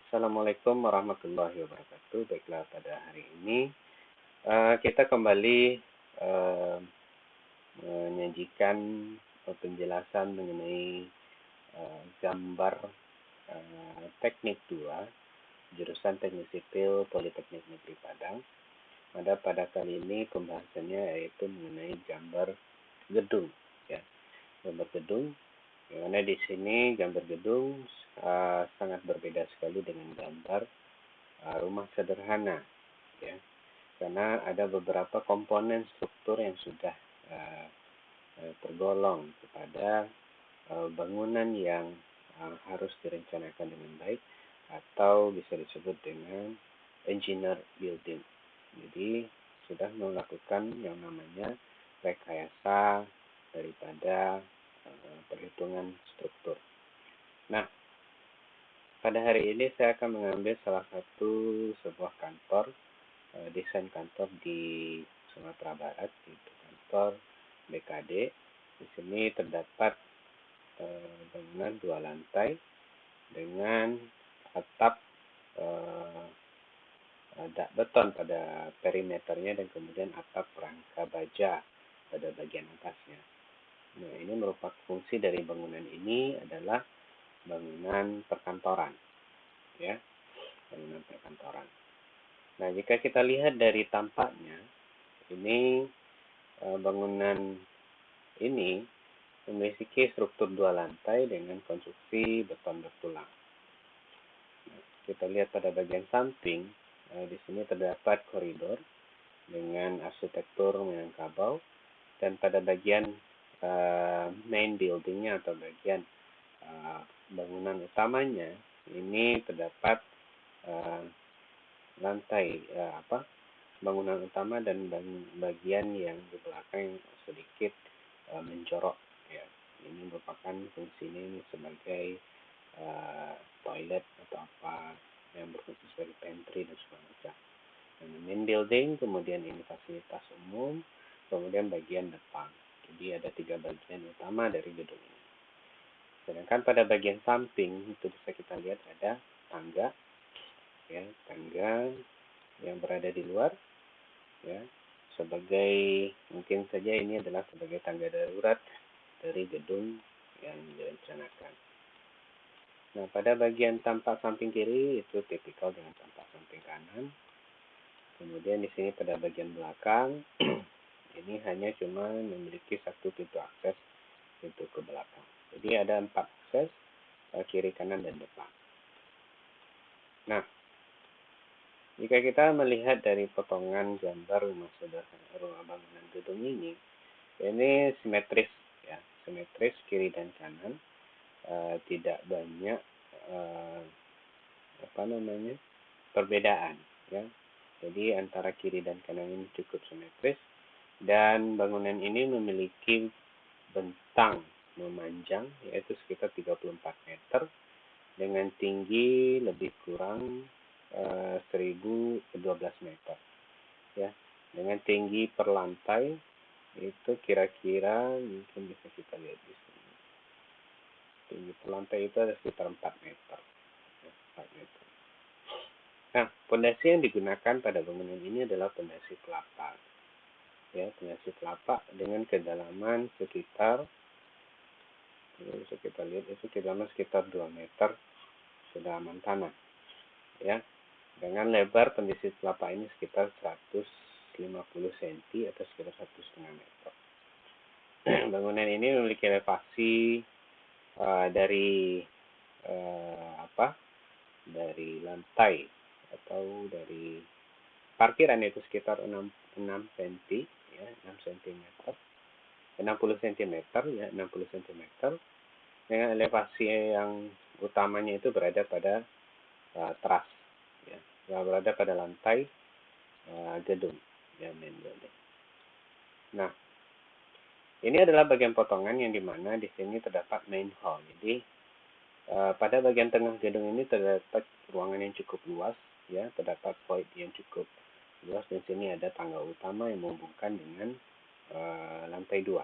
Assalamualaikum warahmatullahi wabarakatuh. Baiklah, pada hari ini kita kembali eh, menyajikan penjelasan mengenai gambar teknik 2 jurusan Teknik Sipil Politeknik Negeri Padang. Pada kali ini pembahasannya yaitu mengenai gambar gedung, ya, gambar gedung. Yang mana di sini gambar gedung sangat berbeda sekali dengan gambar rumah sederhana, ya, karena ada beberapa komponen struktur yang sudah uh, tergolong kepada bangunan yang harus direncanakan dengan baik atau bisa disebut dengan engineer building. Jadi sudah melakukan yang namanya rekayasa daripada perhitungan struktur. Nah, pada hari ini saya akan mengambil salah satu sebuah kantor, desain kantor di Sumatera Barat, yaitu kantor BKD. Di sini terdapat bangunan 2 lantai dengan atap beton pada perimeternya dan kemudian atap rangka baja pada bagian atasnya. Nah, ini merupakan fungsi dari bangunan ini adalah bangunan perkantoran, ya, bangunan perkantoran. Nah, jika kita lihat dari tampaknya, ini bangunan ini memiliki struktur 2 lantai dengan konstruksi beton bertulang. Nah, kita lihat pada bagian samping, di sini terdapat koridor dengan arsitektur Minangkabau, dan pada bagian main buildingnya atau bagian bangunan utamanya ini terdapat lantai bangunan utama dan bagian yang di belakang sedikit menjorok, ya. Ini merupakan fungsinya ini sebagai toilet atau apa yang berfungsi sebagai pantry dan sebagainya. Main building, kemudian ini fasilitas umum, kemudian bagian depan. Jadi ada 3 bagian utama dari gedung ini. Sedangkan pada bagian samping itu bisa kita lihat ada tangga, ya, tangga yang berada di luar, ya, sebagai mungkin saja ini adalah sebagai tangga darurat dari gedung yang direncanakan. Nah, pada bagian tampak samping kiri itu tipikal dengan tampak samping kanan. Kemudian di sini pada bagian belakang ini hanya cuma memiliki 1 pintu akses, pintu ke belakang. Jadi ada 4 akses, kiri, kanan, dan depan. Nah, jika kita melihat dari potongan gambar rumah sederhana, rumah bangunan gedung ini simetris, ya, simetris kiri dan kanan, tidak banyak perbedaan, ya. Jadi antara kiri dan kanan ini cukup simetris, dan bangunan ini memiliki bentang memanjang yaitu sekitar 34 meter dengan tinggi lebih kurang 1012 meter, ya, dengan tinggi per lantai itu kira-kira mungkin bisa kita lihat di sini. Tinggi per lantai itu ada sekitar 4 meter. Ya, 4 meter. Nah, pondasi yang digunakan pada bangunan ini adalah pondasi kelapa. Ya, pondasi kelapa dengan kedalaman sekitar, bisa kita lihat itu kedalaman sekitar 2 meter kedalaman tanah, ya. Dengan lebar pondasi kelapa ini sekitar 150 cm atau sekitar 1,5 meter. Bangunan ini memiliki elevasi dari lantai atau dari parkiran itu sekitar 6 cm, ya, 6 cm. 60 cm, ya, 60 cm. Dengan elevasi yang utamanya itu berada pada teras, ya, berada pada lantai gedung, ya, main building. Nah, ini adalah bagian potongan yang dimana di sini terdapat main hall. Jadi pada bagian tengah gedung ini terdapat ruangan yang cukup luas, ya, terdapat void yang cukup luas, dan sini ada tangga utama yang menghubungkan dengan lantai 2.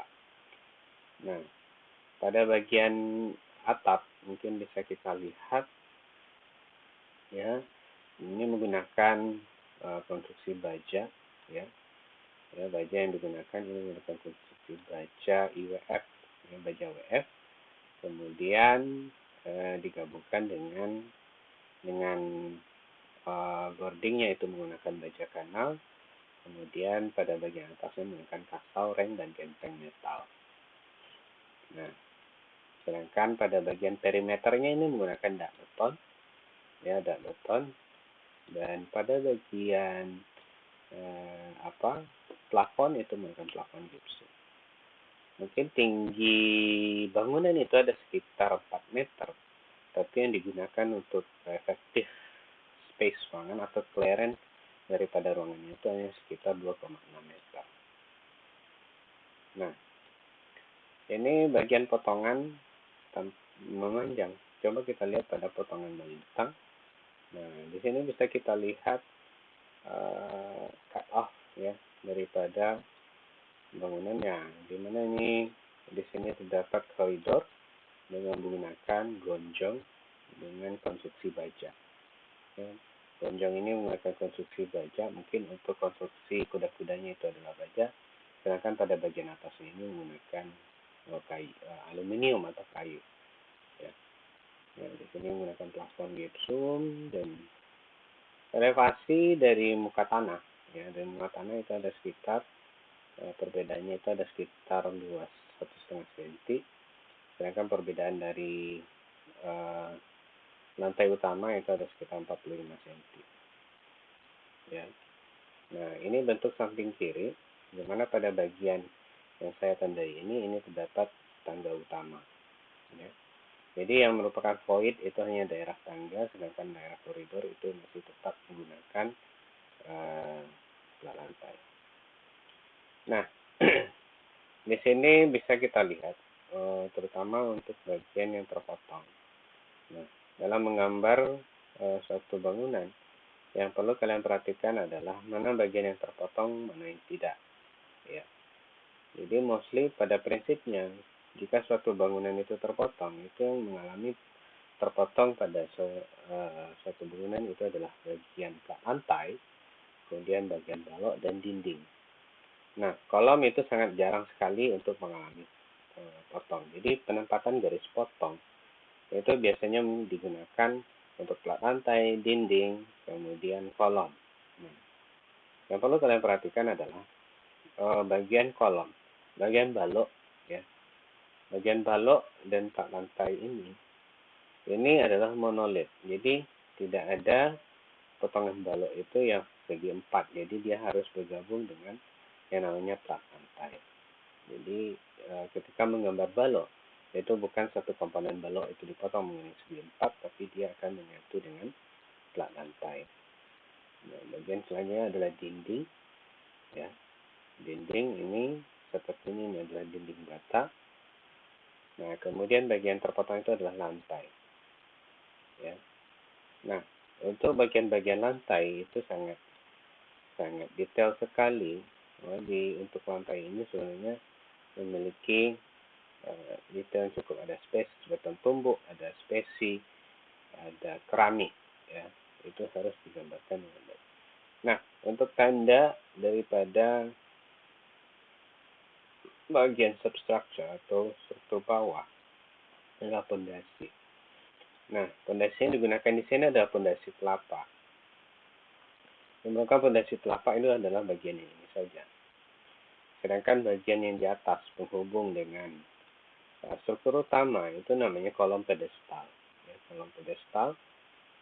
Nah, pada bagian atap mungkin bisa kita lihat ya. Ini menggunakan konstruksi baja, ya. Ya, baja yang digunakan ini menggunakan konstruksi baja IWF, ya, baja WF. Kemudian digabungkan dengan boardingnya itu menggunakan baja kanal. Kemudian pada bagian atasnya menggunakan kasau, rem, dan genteng metal. Nah, sedangkan pada bagian perimeternya ini menggunakan dak beton, ya, dak beton. Dan pada bagian plafon itu menggunakan plafon gipsum. Mungkin tinggi bangunan itu ada sekitar 4 meter, tapi yang digunakan untuk efektif space ruangan atau clearance daripada ruangannya itu hanya sekitar 2,6 meter. Nah, ini bagian potongan memanjang. Coba kita lihat pada potongan bentang. Nah, di sini bisa kita lihat cut off, ya, daripada bangunannya. Di mana ini di sini terdapat koridor dengan menggunakan gonjong dengan konstruksi baja. Ya, gonjong ini menggunakan konstruksi baja. Mungkin untuk konstruksi kuda-kudanya itu adalah baja, sedangkan pada bagian atasnya ini menggunakan kayu, aluminium atau kayu. Ya. Ya, di sini menggunakan plafon gipsum dan elevasi dari muka tanah. Ya, dari muka tanah itu ada sekitar perbedaannya itu ada sekitar luas 1,5 cm, sedangkan perbedaan dari lantai utama itu ada sekitar 45 cm. Ya. Nah, ini bentuk samping kiri, di mana pada bagian yang saya tandai ini terdapat tangga utama. Ya. Jadi yang merupakan void itu hanya daerah tangga, sedangkan daerah koridor itu masih tetap menggunakan plat lantai. Nah, di sini bisa kita lihat, terutama untuk bagian yang terpotong. Nah, dalam menggambar suatu bangunan, yang perlu kalian perhatikan adalah mana bagian yang terpotong, mana yang tidak. Ya. Jadi mostly pada prinsipnya, jika suatu bangunan itu terpotong, itu yang mengalami terpotong pada suatu bangunan itu adalah bagian plat lantai, kemudian bagian balok dan dinding. Nah, kolom itu sangat jarang sekali untuk mengalami potong. Jadi penempatan garis potong itu biasanya digunakan untuk plat lantai, dinding, kemudian kolom. Nah, yang perlu kalian perhatikan adalah bagian kolom, bagian balok, ya. Bagian balok dan plat lantai ini adalah monolit. Jadi tidak ada potongan balok itu yang segi 4. Jadi dia harus bergabung dengan yang namanya plat lantai. Jadi ketika menggambar balok, itu bukan satu komponen balok itu dipotong mengenai segi 4, tapi dia akan menyatu dengan plat lantai. Nah, bagian selanjutnya adalah dinding. Ya, dinding ini seperti ini adalah dinding bata. Nah, kemudian bagian terpotong itu adalah lantai. Ya. Nah, untuk bagian-bagian lantai itu sangat detail sekali. Untuk lantai ini sebenarnya memiliki detail yang cukup. Ada space beton tumbuk, ada spesi, ada keramik, ya. Itu harus digambarkan dengan baik. Nah, untuk tanda daripada bagian substructure atau struktur bawah adalah pondasi. Nah, pondasi yang digunakan di sini adalah pondasi telapak. Yang merupakan pondasi telapak itu adalah bagian ini saja. Sedangkan bagian yang di atas penghubung dengan struktur utama itu namanya kolom pedestal. Ya, kolom pedestal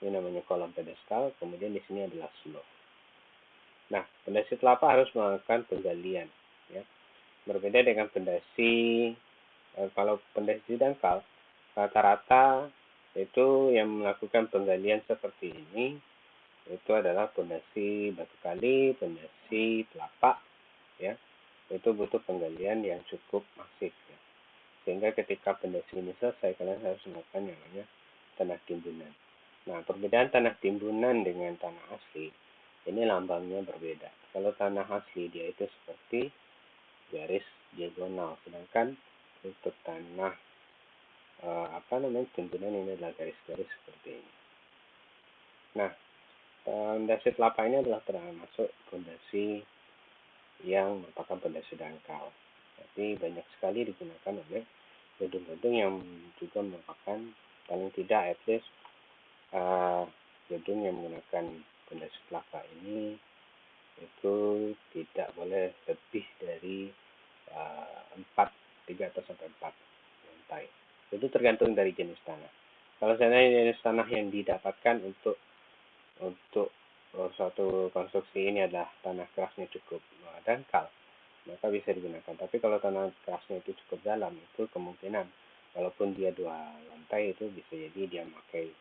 ini namanya kolom pedestal. Kemudian di sini adalah slope. Nah, pondasi telapak harus melakukan penggalian. Ya. Berbeda dengan pondasi, kalau pondasi dangkal, rata-rata itu yang melakukan penggalian seperti ini itu adalah pondasi batu kali, pondasi telapak, ya. Itu butuh penggalian yang cukup masif, ya. Sehingga ketika pondasi ini selesai, kalian harus melakukan yang namanya tanah timbunan. Nah, perbedaan tanah timbunan dengan tanah asli ini lambangnya berbeda. Kalau tanah asli dia itu seperti garis diagonal, sedangkan untuk tanah timbunan ini adalah garis-garis seperti ini. Nah, pondasi telapa ini adalah termasuk pondasi yang merupakan pondasi dangkal. Jadi banyak sekali digunakan oleh gedung-gedung yang juga merupakan paling tidak at least gedung yang menggunakan pondasi telapa ini itu tidak boleh lebih dari 3 atau sampai 4 lantai. Itu tergantung dari jenis tanah. Kalau seandainya jenis tanah yang didapatkan untuk suatu konstruksi ini adalah tanah kerasnya cukup dangkal, maka bisa digunakan. Tapi kalau tanah kerasnya itu cukup dalam, itu kemungkinan walaupun dia 2 lantai itu bisa jadi dia memakai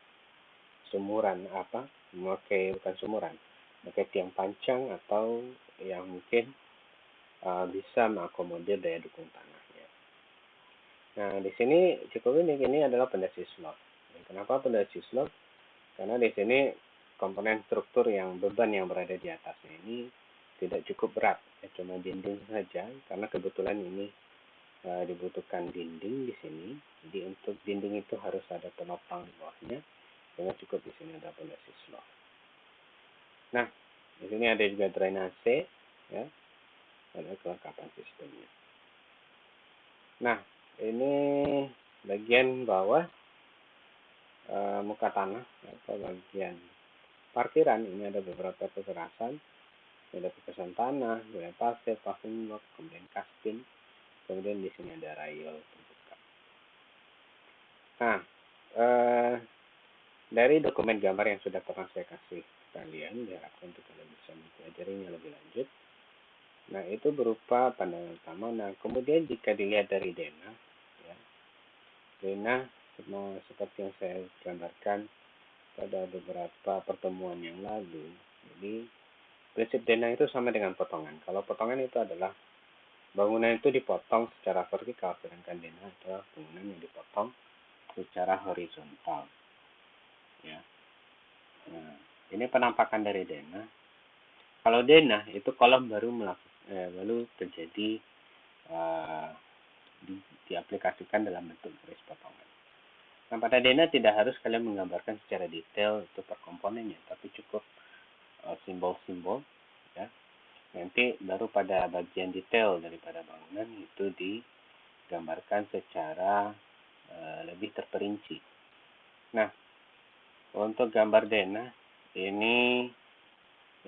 bukan sumuran, memakai tiang pancang atau yang mungkin bisa mengakomodir daya dukung tanahnya. Nah, di sini cukup unik, ini adalah pondasi slab. Kenapa pondasi slab? Karena di sini komponen struktur yang beban yang berada di atasnya ini tidak cukup berat, cuma dinding saja, karena kebetulan ini dibutuhkan dinding di sini. Jadi untuk dinding itu harus ada penopang di bawahnya, sehingga cukup di sini ada pondasi slab. Nah, di sini ada juga drainase, ya, ada kelengkapan sistemnya. Nah, ini bagian bawah muka tanah atau bagian parkiran. Ini ada beberapa kekerasan, ada kekerasan tanah, ada pasir, paving block, kemudian kastin, kemudian di sini ada rail terbuka. Nah, dari dokumen gambar yang sudah pernah saya kasih kalian, diharapkan untuk kalian bisa mempelajarinya lebih lanjut. Nah, itu berupa pandangan utama. Nah, kemudian jika dilihat dari denah, ya, denah seperti yang saya gambarkan pada beberapa pertemuan yang lalu. Jadi, prinsip denah itu sama dengan potongan. Kalau potongan itu adalah bangunan itu dipotong secara vertikal, sedangkan denah adalah bangunan yang dipotong secara horizontal. Ya. Nah, ini penampakan dari denah. Kalau denah itu kolom baru terjadi diaplikasikan dalam bentuk garis potongan. Nah, pada denah tidak harus kalian menggambarkan secara detail itu per komponennya, tapi cukup simbol-simbol, ya. Nanti baru pada bagian detail daripada bangunan itu digambarkan secara lebih terperinci. Nah, untuk gambar denah ini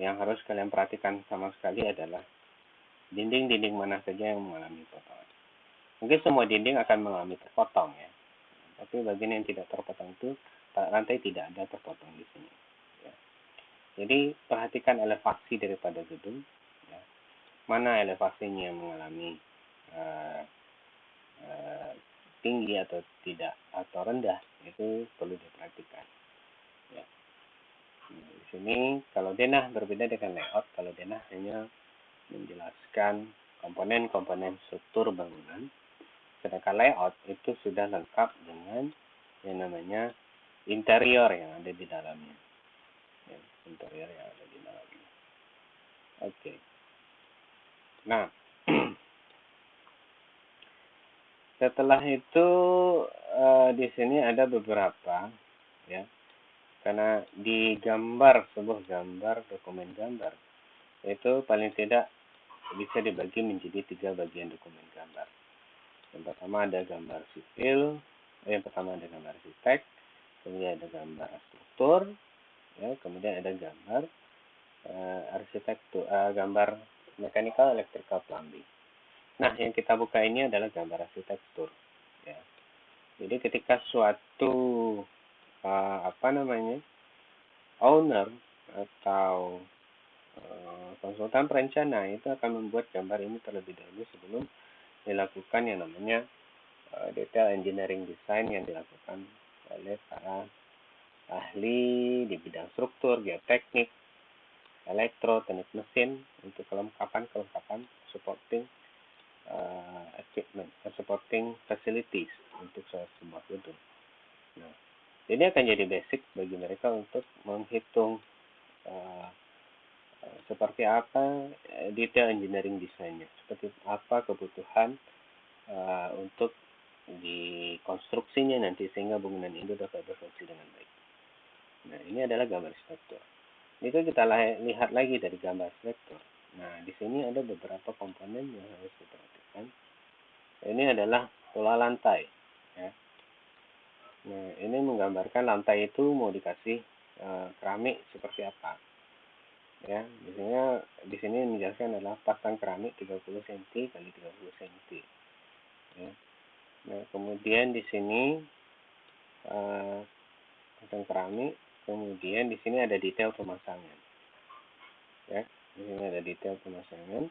yang harus kalian perhatikan sama sekali adalah dinding-dinding mana saja yang mengalami potongan. Mungkin semua dinding akan mengalami terpotong, ya. Tapi bagian yang tidak terpotong itu lantai tidak ada terpotong di sini. Ya. Jadi perhatikan elevasi daripada gedung. Ya. Mana elevasinya yang mengalami tinggi atau tidak atau rendah, itu perlu diperhatikan. Ya. Nah, di sini kalau denah berbeda dengan layout. Kalau denah hanya menjelaskan komponen-komponen struktur bangunan, sedangkan layout itu sudah lengkap dengan yang namanya interior yang ada di dalamnya. Ya, interior yang ada di dalamnya. Oke. Nah, setelah itu di sini ada beberapa, ya, karena di gambar sebuah gambar, dokumen gambar itu paling tidak bisa dibagi menjadi 3 bagian dokumen gambar. Yang pertama ada gambar sipil, yang pertama ada gambar arsitek, kemudian ada gambar struktur, ya, kemudian ada gambar arsitektur, gambar mechanical, electrical, plumbing. Nah, yang kita buka ini adalah gambar arsitektur. Ya. Jadi ketika suatu owner atau konsultan perencana itu akan membuat gambar ini terlebih dahulu sebelum dilakukan yang namanya detail engineering design yang dilakukan oleh para ahli di bidang struktur, geoteknik, elektro, teknik mesin untuk kelengkapan supporting equipment, supporting facilities untuk sebuah gedung. Nah, ini akan jadi basic bagi mereka untuk menghitung seperti apa detail engineering desainnya, seperti apa kebutuhan untuk di konstruksinya nanti sehingga bangunan itu dapat berfungsi dengan baik. Nah, ini adalah gambar struktur. Itu kita lihat lagi dari gambar struktur. Nah, di sini ada beberapa komponen yang harus diperhatikan. Ini adalah pola lantai. Ya. Nah, ini menggambarkan lantai itu mau dikasih keramik seperti apa. Ya, misalnya di sini menjelaskan adalah pasang keramik 30 cm kali 30 cm. Ya. Nah, kemudian di sini pasang keramik, kemudian di sini ada detail pemasangan. Ya, di sini ada detail pemasangan.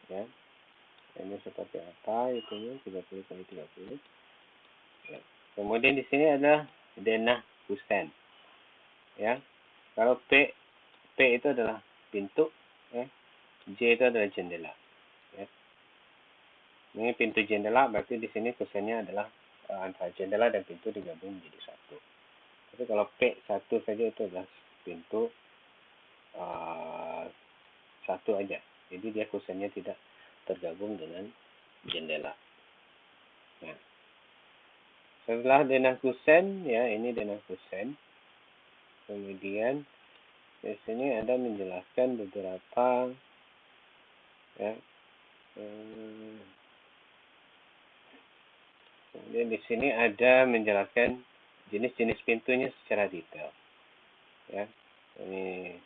Ya, ini seperti apa itunya 30 kali 30. Ya. Kemudian di sini ada denah kusen. Ya, kalau P itu adalah pintu, ya. J itu adalah jendela. Ya. Ini pintu jendela, berarti di sini kusennya adalah antara jendela dan pintu digabung menjadi satu. Tapi kalau P satu saja itu adalah pintu satu aja. Jadi dia kusennya tidak tergabung dengan jendela. Ya. Setelah denah kusen, ya ini denah kusen. Kemudian di sini ada menjelaskan beberapa ya. Kemudian di sini ada menjelaskan jenis-jenis pintunya secara detail. Ya, ini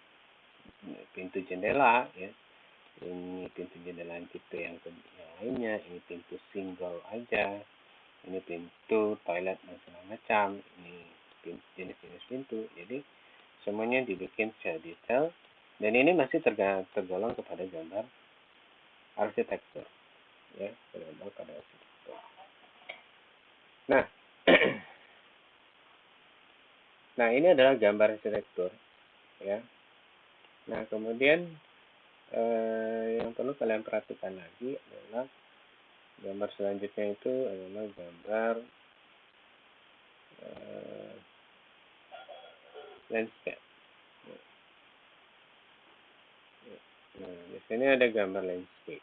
pintu jendela, ya. Ini pintu jendela tipe yang lainnya. Ini pintu single aja. Ini pintu toilet dan segala macam. Ini jenis-jenis pintu. Jadi semuanya dibikin secara detail. Dan ini masih tergolong kepada gambar arsitektur. Ya, tergolong pada arsitektur. Nah, nah ini adalah gambar arsitektur. Ya. Nah, kemudian yang perlu kalian perhatikan lagi adalah gambar selanjutnya itu adalah gambar landscape. Nah, di sini ada gambar landscape.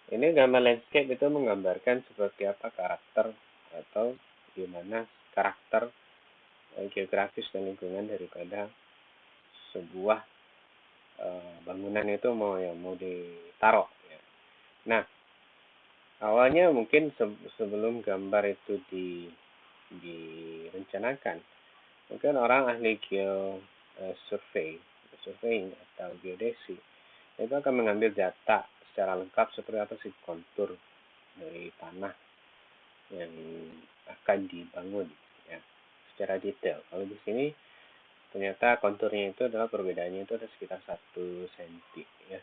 Ini gambar landscape itu menggambarkan seperti apa karakter atau gimana karakter geografis dan lingkungan daripada sebuah bangunan itu mau ditaruh. Ya. Nah, awalnya mungkin sebelum gambar itu direncanakan, mungkin orang ahli survei atau geodesi itu akan mengambil data secara lengkap seperti apa sih kontur dari tanah yang akan dibangun, ya, secara detail. Kalau di sini ternyata konturnya itu adalah perbedaannya itu ada sekitar 1 cm, ya.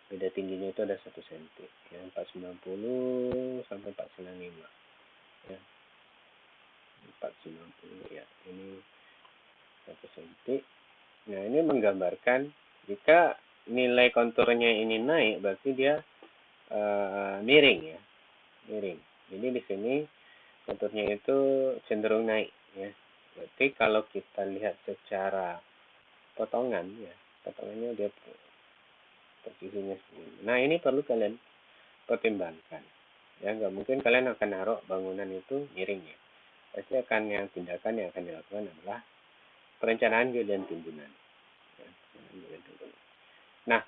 Beda tingginya itu ada 1 cm, ya, 490 sampai 495, ya. 490, ya. Ini 1 cm. Nah, ini menggambarkan jika nilai konturnya ini naik, berarti dia miring, ya. Miring. Jadi di sini konturnya itu cenderung naik, ya. Berarti kalau kita lihat secara potongan, ya, potongannya dia posisinya segini. Nah, ini perlu kalian pertimbangkan. Ya, nggak mungkin kalian akan naruh bangunan itu miring, ya. Pasti akan tindakan yang akan dilakukan adalah perencanaan dan timbunan. Ya, nah,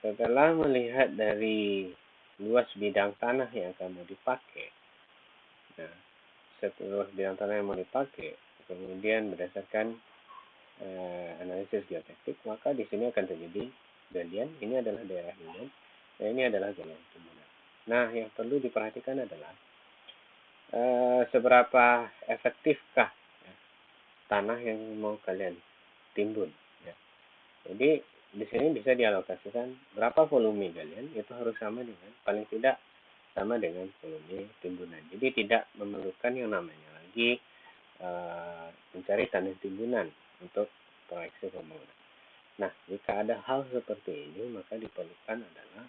setelah melihat dari luas bidang tanah yang akan mau dipakai, nah, setelah bidang tanah yang mau dipakai, kemudian berdasarkan analisis geoteknik, maka di sini akan terjadi galian. Ini adalah daerah galian, dan ini adalah galian timbunan. Nah, yang perlu diperhatikan adalah seberapa efektifkah, ya, tanah yang mau kalian timbun. Ya. Jadi di sini bisa dialokasikan berapa volume galian itu harus sama dengan paling tidak sama dengan volume timbunan. Jadi tidak memerlukan yang namanya lagi mencari tanah timbunan untuk proyeksi pembangunan. Nah, jika ada hal seperti ini, maka diperlukan adalah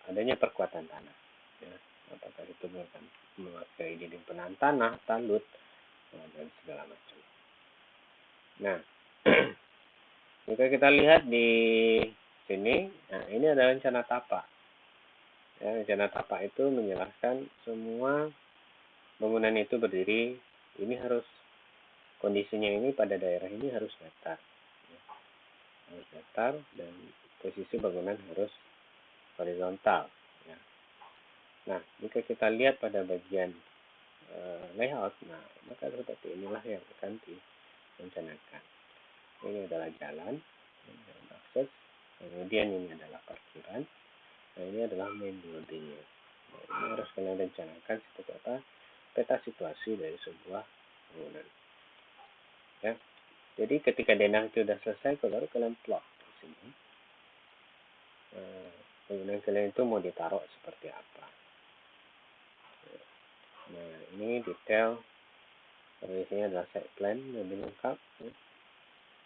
adanya perkuatan tanah. Ya. Apakah itu memakai dinding penahan tanah, talut, dan segala macam. Nah, jika kita lihat di sini, nah ini adalah rencana tapak. Ya, rencana tapak itu menjelaskan semua bangunan itu berdiri, ini harus kondisinya ini pada daerah ini harus datar, harus datar dan posisi bangunan harus horizontal. Ya. Nah, jika kita lihat pada bagian layout, nah maka seperti inilah yang akan direncanakan. Ini adalah jalan, akses, kemudian ini adalah parkiran, nah ini adalah main buildingnya. Nah, ini harus kalian rencanakan seperti apa peta situasi dari sebuah bangunan. Ya, jadi ketika denah itu sudah selesai, baru kalian plot di sini. Bangunan kalian itu mau ditaruh seperti apa. Nah, ini detail. Di sini adalah site plan lebih lengkap. Ya.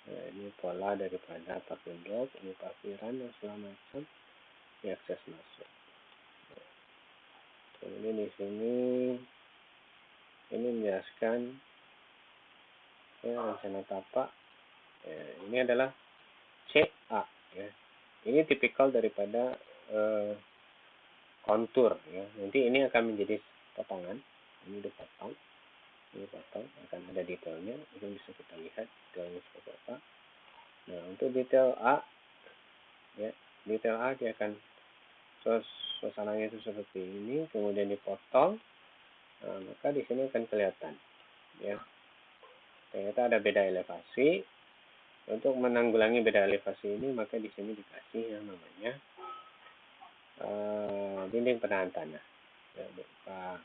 Nah, ini pola daripada parking block, ini parkiran dan segala macam. Ini akses masuk. Kemudian di sini ini menjelaskan rencana tapak. Ini adalah CA. Ya. Ini tipikal daripada kontur. Ya. Nanti ini akan menjadi potongan. Ini dipotong. Ini potong, akan ada detailnya. Ini bisa kita lihat detailnya seperti apa. Nah, untuk detail A, ya, detail A dia akan suasananya itu seperti ini, kemudian dipotong. Nah, maka di sini akan kelihatan, ya. Ternyata ada beda elevasi. Untuk menanggulangi beda elevasi ini, maka di sini dikasih yang namanya dinding penahan tanah. Ya, berupa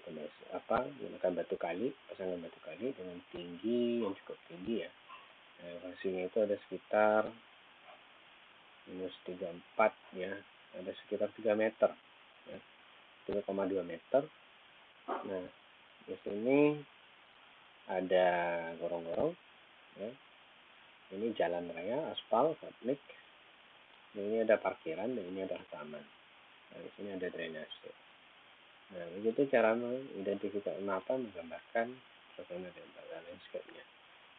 menggunakan batu kali, pasangan batu kali dengan tinggi yang cukup tinggi ya. Elevasinya itu ada sekitar -34 ya, ada sekitar 3 meter, ya, 3,2 meter. Nah, di sini ada gorong-gorong, ya. Ini jalan raya, aspal, publik. Ini ada parkiran dan ini ada taman. Nah, di sini ada drainase. Nah, begitu cara mengidentifikasi mapa menggambarkan suasana dan landscape-nya.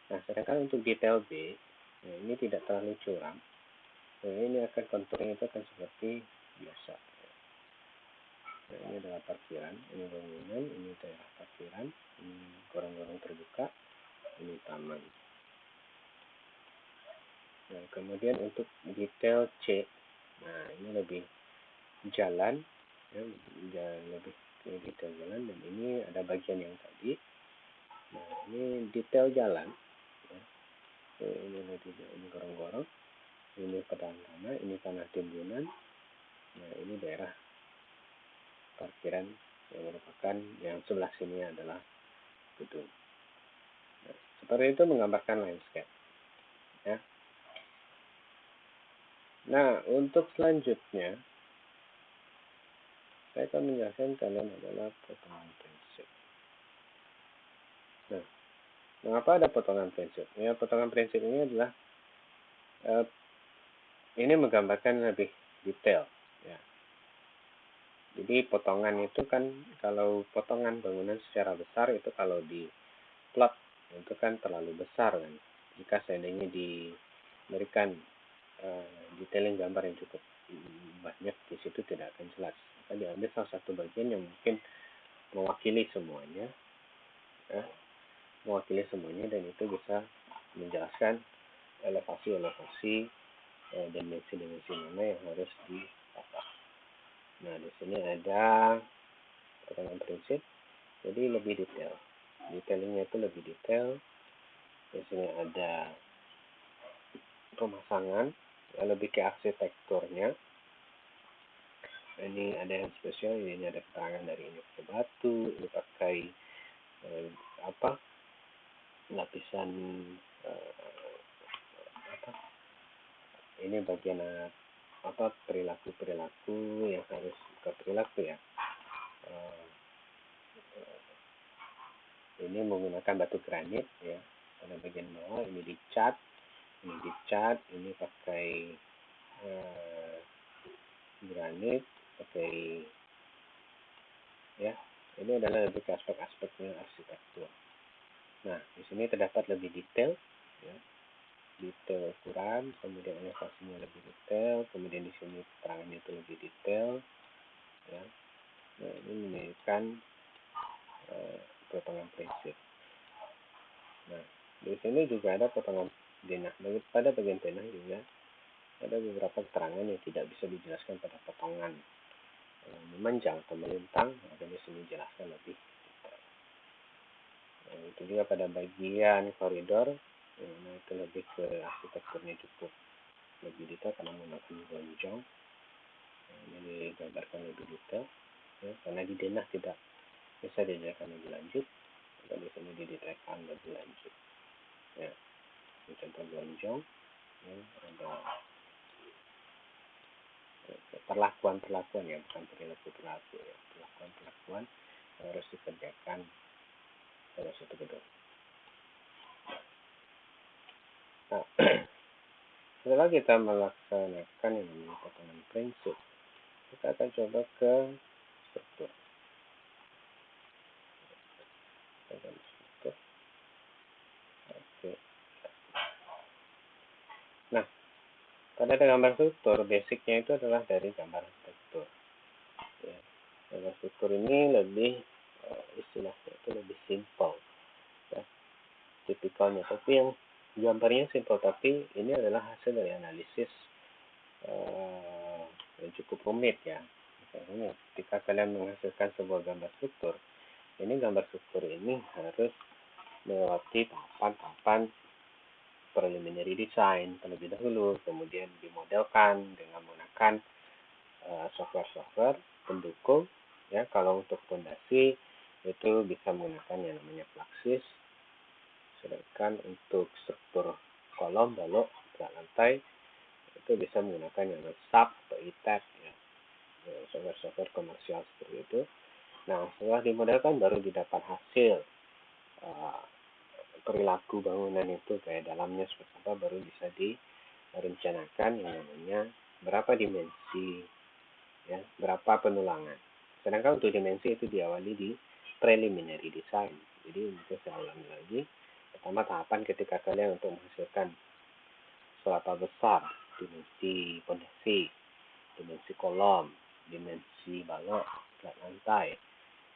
Nah, sedangkan untuk detail B, nah ini tidak terlalu curam. Nah, ini akan konturnya itu akan seperti biasa. Nah, ini adalah parkiran, ini bangunan, ini daerah parkiran, ini gorong-gorong terbuka, ini taman. Nah, kemudian untuk detail C, nah ini lebih jalan, ya, lebih ke detail jalan, dan ini ada bagian yang tadi. Nah, ini detail jalan. Ya. Ini gorong-gorong, ini pedang tanah, ini tanah timbunan. Nah, ini daerah parkiran yang merupakan yang sebelah sini adalah gedung. Nah, seperti itu menggambarkan landscape. Ya. Nah, untuk selanjutnya saya akan menjelaskan kalian adalah potongan prinsip. Nah, mengapa ada potongan prinsip? Ya, potongan prinsip ini adalah ini menggambarkan lebih detail. Ya. Jadi potongan itu kan, kalau potongan bangunan secara besar itu kalau di plot itu kan terlalu besar kan. Jika seandainya diberikan detailing gambar yang cukup banyak, di situ tidak akan jelas. Maka diambil salah satu bagian yang mungkin mewakili semuanya, ya, mewakili semuanya, dan itu bisa menjelaskan elevasi-elevasi dimensi-dimensi mana yang harus ditata. Nah, di sini ada potongan prinsip, jadi lebih detail. Detailingnya itu lebih detail. Di sini ada pemasangan, lebih ke arsitekturnya. Ini ada yang spesial, ini ada keterangan dari ini pakai batu, ini pakai lapisan ini bagian perilaku yang harus bukan perilaku ya. Ini menggunakan batu granit ya. Pada bagian bawah ini dicat, ini pakai granit, pakai ya. Ini adalah lebih ke aspek-aspeknya arsitektur. Nah, di sini terdapat lebih detail ya. Detail ukuran, kemudian elevasinya lebih detail, kemudian di sini keterangannya itu lebih detail ya. Nah, ini menunjukkan potongan prinsip. Nah, di sini juga ada potongan denah. Pada bagian denah juga ada beberapa keterangan yang tidak bisa dijelaskan pada potongan memanjang atau melintang, maka di sini dijelaskan lebih detail. Itu juga pada bagian koridor, itu lebih ke arsitekturnya cukup lebih detail karena menggunakan gonjong, jadi digambarkan lebih detail, ya, karena di denah tidak bisa dijelaskan lebih lanjut, maka di sini didetailkan lebih lanjut. Ya, contoh gonjong, ya, ada perlakuan-perlakuan, ya, bukan perilaku-perilaku, ya, perlakuan-perlakuan harus dikerjakan dalam suatu gedung. Nah, setelah kita melaksanakan yang namanya potongan prinsip, kita akan coba ke struktur. Oke. Nah, pada gambar struktur, basicnya itu adalah dari gambar struktur. Ya, gambar struktur ini lebih istilahnya itu lebih simple, ya, tipikalnya. Tapi yang gambarnya simple, tapi ini adalah hasil dari analisis yang cukup rumit, ya. Misalnya, ketika kalian menghasilkan sebuah gambar struktur, ini gambar struktur ini harus melewati tahapan-tahapan preliminary design terlebih dahulu, kemudian dimodelkan dengan menggunakan software-software pendukung, ya. Kalau untuk fondasi itu bisa menggunakan yang namanya Fluxys, sedangkan untuk struktur kolom, balok, berat lantai itu bisa menggunakan yang namanya SAP atau ITAP, ya, software-software komersial seperti itu. Nah, setelah dimodelkan baru didapat hasil perilaku bangunan itu kayak dalamnya seperti apa, baru bisa direncanakan yang namanya berapa dimensi, ya, berapa penulangan. Sedangkan untuk dimensi itu diawali di preliminary design. Jadi mungkin saya ulangi lagi. Pertama, tahapan ketika kalian untuk menghasilkan seberapa besar dimensi fondasi, dimensi kolom, dimensi balok, berat lantai.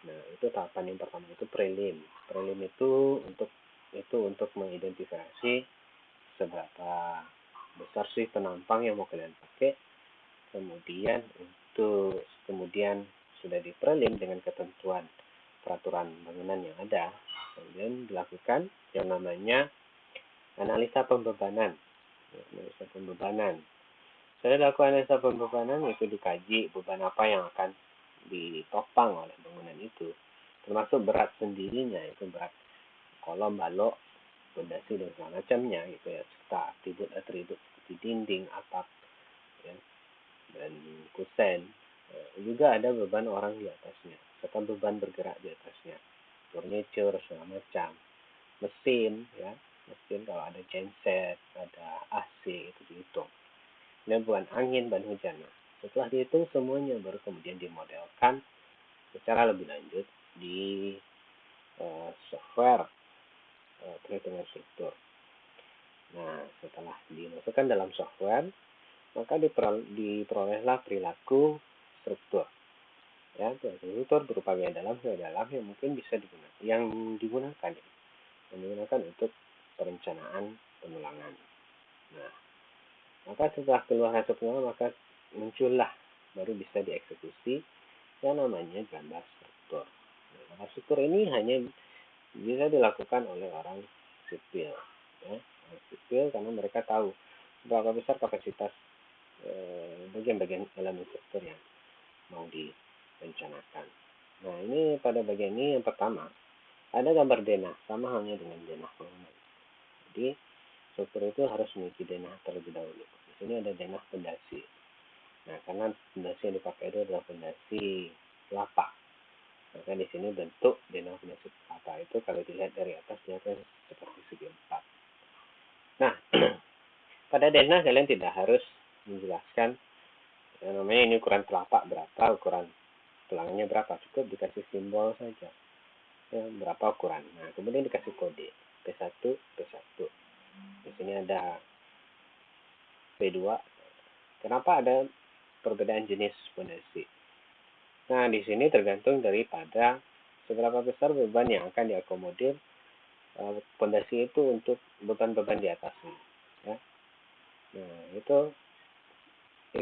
Nah, itu tahapan yang pertama itu prelim. Prelim itu untuk mengidentifikasi seberapa besar sih penampang yang mau kalian pakai. Kemudian sudah di prelim dengan ketentuan peraturan bangunan yang ada, kemudian dilakukan yang namanya analisa pembebanan. Analisa pembebanan. Setelah dilakukan analisa pembebanan, itu dikaji beban apa yang akan ditopang oleh bangunan itu, termasuk berat sendirinya, itu berat kolom, balok, fondasi dan segala macamnya, gitu ya, serta atribut-atribut seperti dinding, atap, ya, dan kusen. Juga ada beban orang di atasnya, serta beban bergerak di atasnya, furniture segala macam, mesin, ya, mesin kalau ada genset, ada AC itu dihitung. Dan beban angin, ban hujan. Setelah dihitung semuanya, baru kemudian dimodelkan secara lebih lanjut di software perhitungan struktur. Nah, setelah dimasukkan dalam software, maka diperolehlah perilaku struktur. Ya, struktur berupa gaya dalam yang mungkin bisa digunakan untuk perencanaan penulangan. Nah, maka setelah keluar hasil penulangan, maka muncullah baru bisa dieksekusi yang namanya gambar struktur. Nah, gambar struktur ini hanya bisa dilakukan oleh orang sipil, ya, orang sipil, karena mereka tahu berapa besar kapasitas bagian-bagian elemen struktur yang mau direncanakan. Nah, ini pada bagian ini yang pertama ada gambar denah, sama halnya dengan denah bangunan. Jadi struktur itu harus memiliki denah terlebih dahulu. Di sini ada denah fondasi. Nah, karena fondasi yang dipakai itu adalah fondasi lapak, maka di sini bentuk denah fondasi lapak itu kalau dilihat dari atas dia akan seperti segi empat. Nah, pada denah kalian tidak harus menjelaskan yang namanya ini ukuran telapak berapa, ukuran tulangnya berapa, cukup dikasih simbol saja, ya, berapa ukuran. Nah, kemudian dikasih kode P1, P1. Di sini ada P2. Kenapa ada perbedaan jenis fondasi? Nah, di sini tergantung daripada seberapa besar beban yang akan diakomodir pondasi itu untuk beban-beban di atasnya. Ya. Nah, itu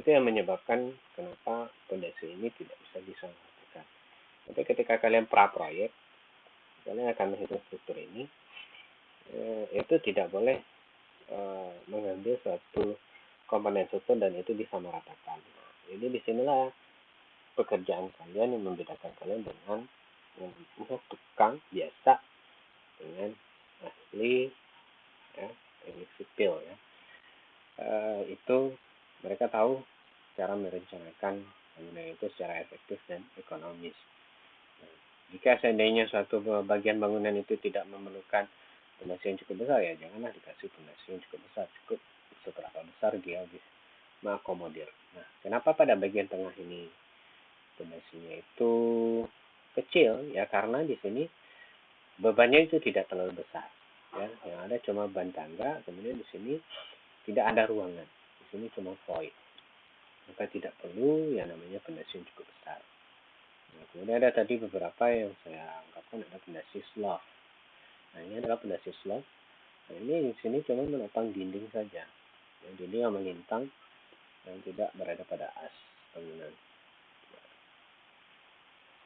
yang menyebabkan kenapa pondasi ini tidak bisa disamaratakan. Tapi ketika kalian praproyek, kalian akan menghitung struktur ini, itu tidak boleh mengambil suatu komponen struktur dan itu disamaratakan. Nah, jadi disinilah pekerjaan kalian yang membedakan kalian dengan tukang biasa dengan ahli, ya, teknik sipil, ya. Itu mereka tahu cara merencanakan bangunan itu secara efektif dan ekonomis. Nah, jika seandainya suatu bagian bangunan itu tidak memerlukan pondasi yang cukup besar, ya janganlah dikasih pondasi yang cukup besar. Cukup seberapa besar dia bisa mengakomodir. Nah, kenapa pada bagian tengah ini pondasinya itu kecil? Ya karena di sini bebannya itu tidak terlalu besar. Ya, yang ada cuma ban tangga, kemudian di sini tidak ada ruangan. Di sini cuma void. Maka tidak perlu yang namanya pondasi yang cukup besar. Nah, kemudian ada tadi beberapa yang saya anggapkan ada pondasi slope. Nah, ini adalah pondasi slope. Nah, ini di sini cuma menopang dinding saja. Yang dinding yang melintang yang tidak berada pada as bangunan.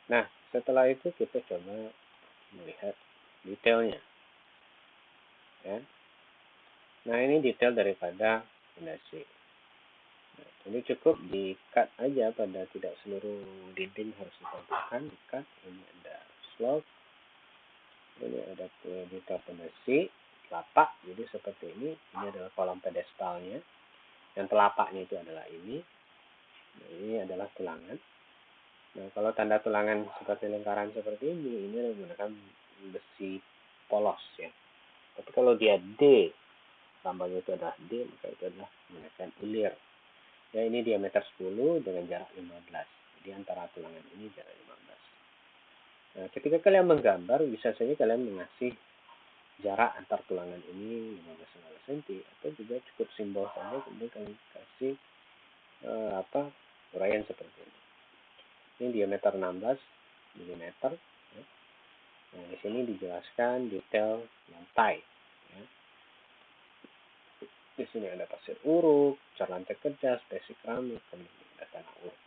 Nah, setelah itu kita coba melihat detailnya. Ya. Nah, ini detail daripada pondasi. Nah, ini cukup di-cut aja pada tidak seluruh dinding harus ditampilkan. Di-cut. Ini ada slope. Ini ada detail pondasi, telapak. Jadi seperti ini. Ini adalah kolom pedestalnya. Yang telapaknya itu adalah ini. Nah, ini adalah tulangan. Nah, kalau tanda tulangan seperti lingkaran seperti ini menggunakan besi polos, ya. Tapi kalau dia D, lambangnya itu adalah D, maka itu adalah menggunakan ulir. Ya, ini diameter 10 dengan jarak 15. Jadi antara tulangan ini jarak 15. Nah, ketika kalian menggambar, bisa saja kalian mengasih jarak antar tulangan ini 15 cm, atau juga cukup simbol saja, kemudian kalian kasih uraian seperti ini. Ini diameter 16 mm. Ya. Nah, di sini dijelaskan detail lantai. Ya. Di sini ada pasir uruk, cat lantai kerja, spesi keramik, kemudian ada tanah uruk.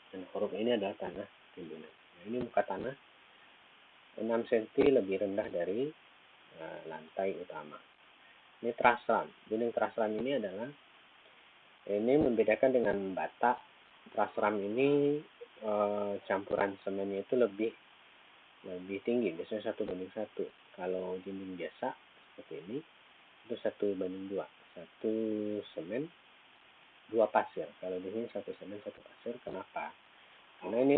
Dan uruk ini adalah tanah timbunan. Nah, ini muka tanah 6 cm lebih rendah dari lantai utama. Ini trasram. Dinding trasram ini adalah membedakan dengan bata. Trasram ini campuran semennya itu lebih tinggi, biasanya 1:1. Kalau dinding biasa seperti ini itu 1:2, 1 semen 2 pasir. Kalau di sini 1 semen 1 pasir. Kenapa? Karena ini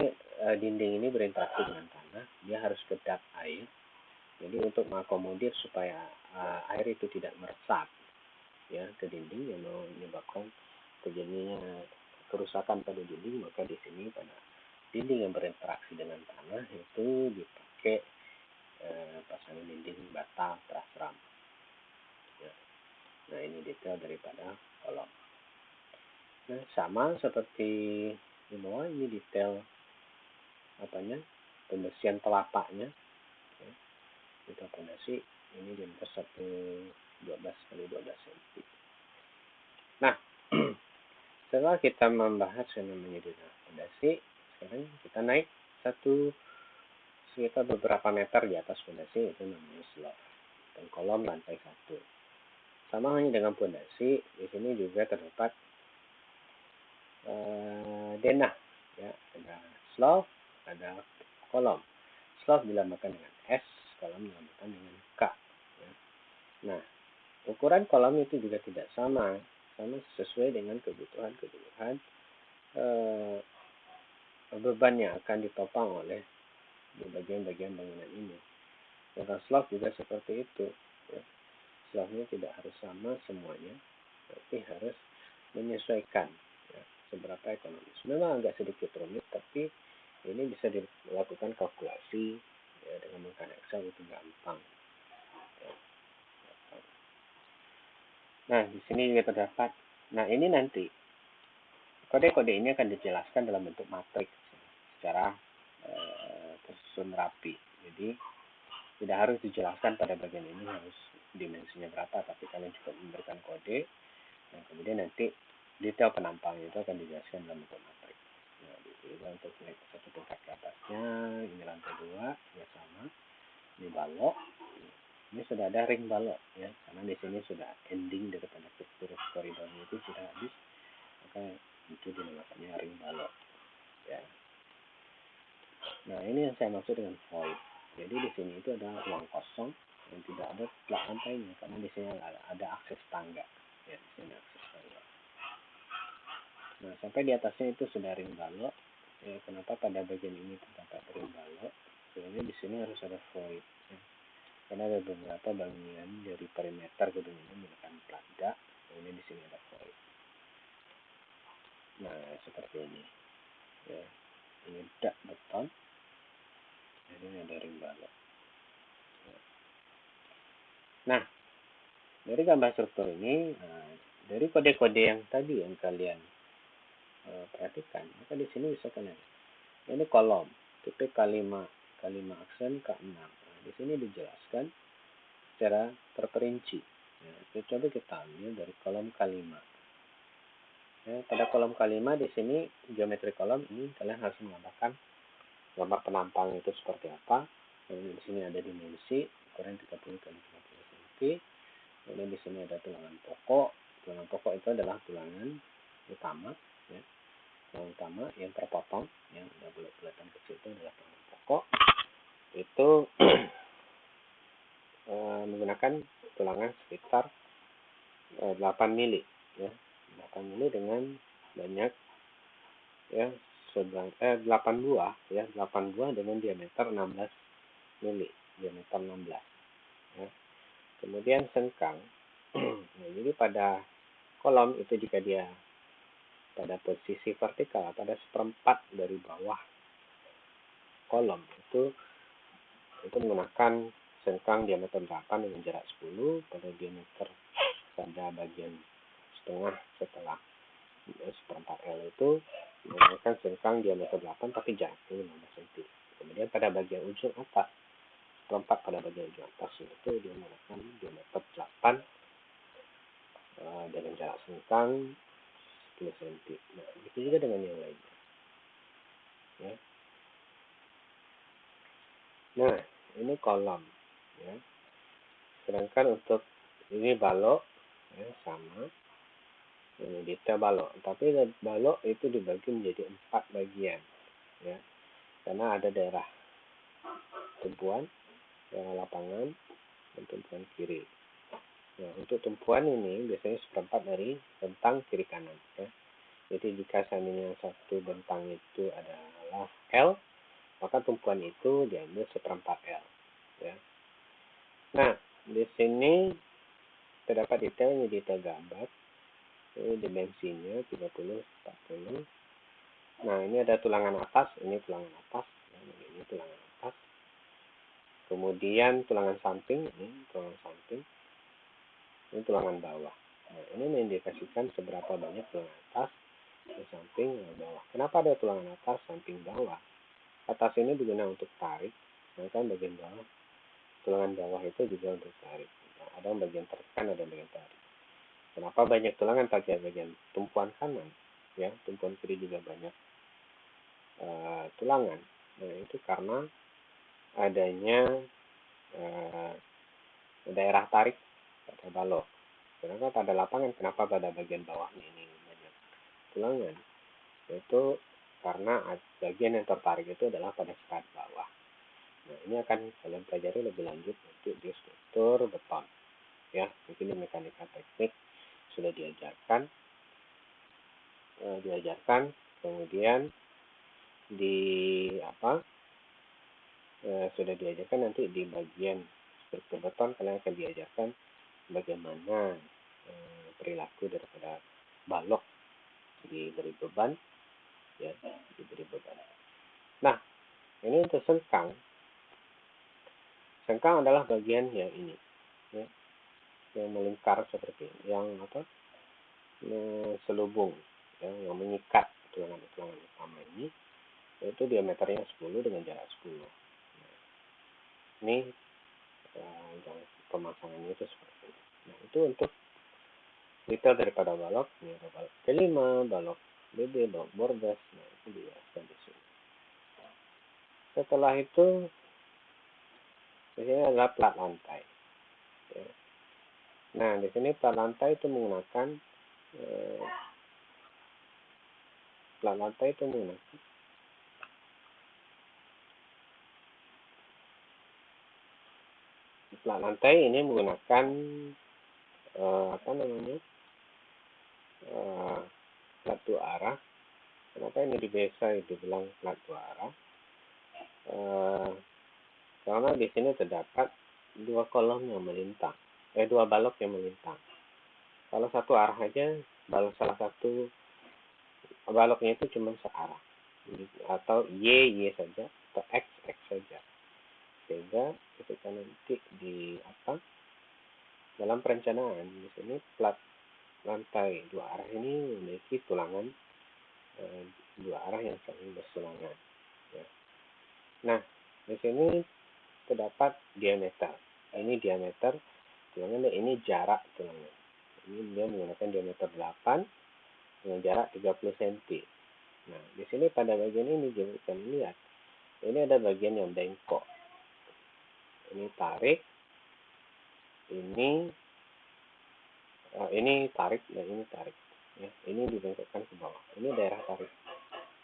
dinding ini berinteraksi dengan tanah, dia harus kedap air. Jadi untuk mengakomodir supaya air itu tidak meresap, ya, ke dinding yang menyebabkan terjadinya kerusakan pada dinding, maka di sini pada dinding yang berinteraksi dengan tanah itu dipakai pasangan dinding bata trasram. Ya. Nah, ini detail daripada kolom. Nah, sama seperti di bawah, ini detail pembersihan telapaknya. Ya. Detail pondasi ini diameter 112 kali 12 cm. Nah, setelah kita membahas yang namanya detail pondasi, sekarang kita naik sekitar beberapa meter di atas pondasi, itu namanya slope dan kolom lantai 1. Sama halnya dengan pondasi, di sini juga terdapat denah, ya, ada slope, ada kolom. Slope dilambangkan dengan S, kolom dilambangkan dengan K. Ya. Nah, ukuran kolom itu juga tidak sama sesuai dengan kebutuhan beban yang akan ditopang oleh di bagian-bagian bangunan ini. Maka slope juga seperti itu. Ya. Slope-nya tidak harus sama semuanya, tapi harus menyesuaikan, ya, seberapa ekonomis. Memang agak sedikit rumit, tapi ini bisa dilakukan kalkulasi, ya, dengan menggunakan Excel itu gampang. Ya. Nah, di sini juga terdapat. Nah, ini nanti kode-kode ini akan dijelaskan dalam bentuk matriks secara disusun rapi. Jadi tidak harus dijelaskan pada bagian ini harus dimensinya berapa, tapi kalian cukup memberikan kode, dan kemudian nanti detail penampang itu akan dijelaskan dalam bentuk matriks. Nah, itu untuk satu tingkat ke atasnya, ini lantai 2, ya sama. Ini balok, ini sudah ada ring balok ya, karena di sini sudah ending daripada struktur koridornya itu sudah habis, maka itu dinamakannya ring balok ya. Nah, ini yang saya maksud dengan void. Jadi di sini itu ada ruang kosong yang tidak ada lantainya, karena di sini ada akses tangga ya, di sini akses tangga. Nah, sampai di atasnya itu sudah ring balok ya. Kenapa pada bagian ini terdapat ring balok? Sebenarnya di sini harus ada void ya. Karena ada beberapa bangunan dari perimeter gedung ini menggunakan plat, kemudian di sini ada void. Nah, seperti ini ya. Ini dak beton, ini ada ring balok. Nah, dari gambar struktur ini, dari kode-kode yang tadi yang kalian perhatikan, maka di sini bisa kalian, ini kolom tipe K5 aksen K6. Nah, di sini dijelaskan secara terperinci. Nah, coba kita ambil dari kolom K5. Ya, pada kolom K5 di sini geometri kolom ini kalian harus menambahkan gambar penampang itu seperti apa. Di sini ada dimensi ukuran 30 x 30 cm. Kemudian di sini ada tulangan pokok. Tulangan pokok itu adalah tulangan utama, ya. Tulangan utama yang terpotong, yang ada bulat-bulatan kecil itu adalah tulangan pokok. Itu menggunakan tulangan sekitar 8 mili, ya. 8 mili dengan banyak ya 8 buah ya, 8 buah dengan diameter 16 mili, diameter 16 ya. Kemudian sengkang. Nah, jadi pada kolom itu jika dia pada posisi vertikal, pada seperempat dari bawah kolom itu menggunakan sengkang diameter 8 dengan jarak 10, pada diameter pada bagian setengah setelah seperempat L itu menggunakan sengkang diameter 8 tapi jarak 15 cm. Kemudian pada bagian ujung atas, seperempat pada bagian ujung atas itu dia menggunakan diameter 8 dengan jarak sengkang 10 cm. Nah, begitu juga dengan yang lainnya. Ya. Nah, ini kolom. Ya. Sedangkan untuk ini balok, ya, sama. Ini detail balok. Tapi balok itu dibagi menjadi 4 bagian. Ya. Karena ada daerah tumpuan, daerah lapangan, dan tumpuan kiri. Nah, untuk tumpuan ini biasanya seperempat dari bentang kiri kanan. Ya. Jadi jika seandainya satu bentang itu adalah L, maka tumpuan itu diambil seperempat L. Ya. Nah, di sini terdapat detailnya, detail gambar. Ini dimensinya 30, 40. Nah, ini ada tulangan atas, ini tulangan atas, ini tulangan atas. Kemudian tulangan samping, ini tulangan samping. Ini tulangan bawah. Nah, ini mengindikasikan seberapa banyak tulangan atas, samping, bawah. Kenapa ada tulangan atas, samping, bawah? Atas ini digunakan untuk tarik, sedangkan bagian bawah, tulangan bawah itu juga untuk tarik. Nah, ada bagian tertekan, ada bagian tarik. Kenapa banyak tulangan pada bagian tumpuan kanan? Ya, tumpuan kiri juga banyak tulangan. Nah, itu karena adanya daerah tarik pada balok. Sedangkan pada lapangan, kenapa pada bagian bawahnya ini banyak tulangan? Itu karena bagian yang tertarik itu adalah pada sekat bawah. Nah, ini akan kalian pelajari lebih lanjut untuk di struktur beton. Ya, mungkin di mekanika teknik sudah diajarkan, kemudian sudah diajarkan nanti di bagian struktur beton kalian akan diajarkan bagaimana perilaku daripada balok diberi beban, ya, diberi beban. Nah, ini untuk sengkang. Sengkang adalah bagian yang ini, ya, yang melingkar seperti ini, yang selubung, ya, yang mengikat tulangan utama ini, yaitu diameternya 10 dengan jarak 10. Ini yang pemasangannya itu seperti ini. Nah, itu untuk detail daripada balok. Ini ada balok T5, balok BB, balok bordas. Nah, itu dijelaskan di sini. Setelah itu, di sini adalah plat lantai. Ya. Nah, di sini plat lantai itu menggunakan plat lantai itu menggunakan plat lantai ini menggunakan apa namanya plat dua arah. Kenapa ini biasa dibilang plat dua arah? Karena di sini terdapat dua kolom yang melintang, dua balok yang melintang. Kalau satu arah aja, balok salah satu baloknya itu cuma searah, atau Y saja, atau X saja. Sehingga ketika nanti di dalam perencanaan di sini plat lantai dua arah ini memiliki tulangan dua arah yang saling bersilangan. Ya. Nah, di sini terdapat diameter. Ini diameter tulangan dan ini jarak tulangan. Ini dia menggunakan diameter 8 dengan jarak 30 cm. Nah, di sini pada bagian ini juga bisa melihat ini ada bagian yang bengkok. Ini tarik, ini tarik dan ini tarik. Ya, ini dibengkokkan ke bawah. Ini daerah tarik.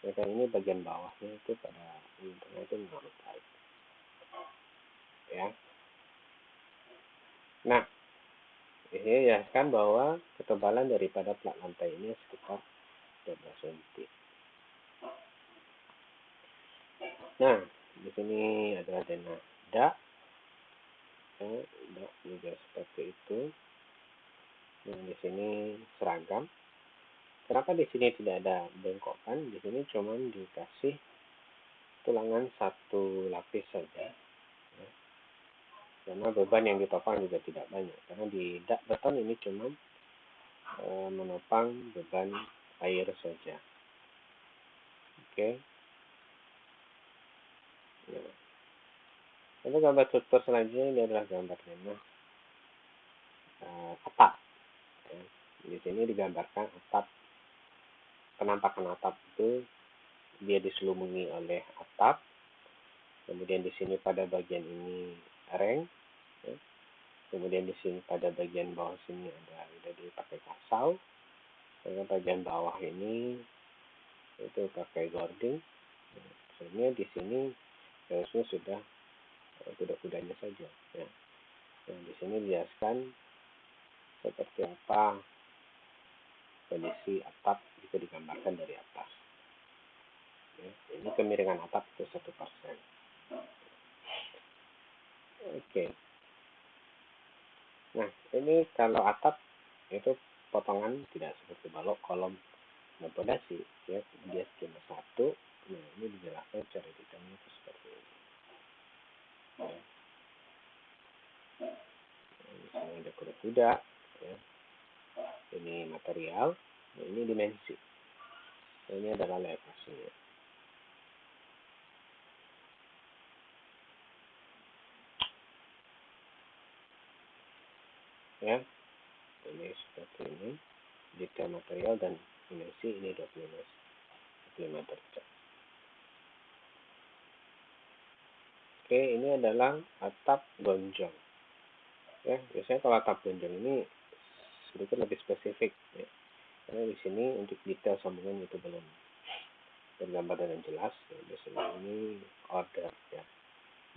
Ya, kan ini bagian bawahnya itu pada untungnya itu mengalami tarik. Ya. Nah, ini jelaskan bahwa ketebalan daripada plat lantai ini sekitar 12 cm. Nah, di sini adalah denah dak. Dak juga seperti itu. Nah, di sini seragam. Kenapa di sini tidak ada bengkokan? Di sini cuma dikasih tulangan satu lapis saja. Ya. Karena beban yang ditopang juga tidak banyak. Karena di dak beton ini cuma menopang beban air saja. Oke. Nah, untuk gambar struktur selanjutnya ini adalah gambar denah atap. Ya. Di sini digambarkan atap. Penampakan atap itu dia diselubungi oleh atap. Kemudian di sini pada bagian ini reng. Ya. Kemudian di sini pada bagian bawah sini ada udah dipakai kasau. Dan bagian bawah ini itu pakai gording. Sebenarnya di sini harusnya sudah kuda-kudanya saja. Ya. Nah, di sini dijelaskan seperti apa kondisi atap jika digambarkan dari atas. Ya, ini kemiringan atap itu 1%. Oke. Nah, ini kalau atap itu potongan tidak seperti balok, kolom, dan pondasi. Ya, dia cuma satu. Nah, ini dijelaskan secara detailnya itu seperti ini. Ya. Nah, di sini ada kuda-kuda. Ya. Ini material. Nah, ini dimensi. Ini adalah elevasinya. Ya, ini seperti ini. Detail material dan dimensi ini 25 derajat. Oke, ini adalah atap gonjong. Ya, biasanya kalau atap gonjong ini sedikit lebih spesifik. Ya. Karena di sini untuk detail sambungan itu belum tergambar dengan jelas. Ya, biasanya ini order ya,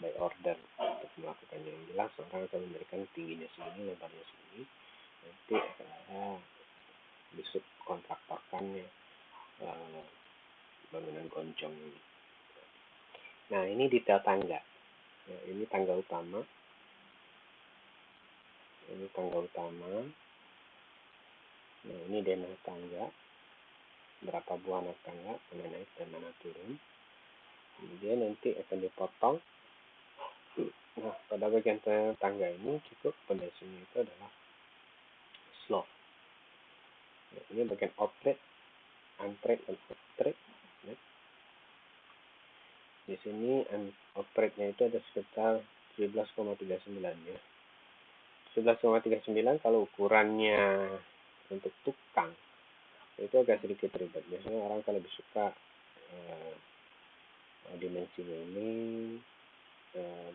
by order untuk melakukannya yang jelas. Orang akan memberikan tingginya segini, lebarnya segini. Nanti akan ada disubkontraktorkannya bangunan gonjong ini. Nah, ini detail tangga. Ya, ini tangga utama. Ini tangga utama. Nah, ini denah tangga. Berapa buah anak tangga, mana naik dan mana turun. Kemudian nanti akan dipotong. Nah, pada bagian tangga ini cukup pondasinya itu adalah slope. Nah, ini bagian outlet, entree dan outlet. Ya. Di sini outletnya itu ada sekitar 17,39 ya. 17,39 kalau ukurannya untuk tukang itu agak sedikit ribet. Biasanya orang kalau lebih suka dimensinya ini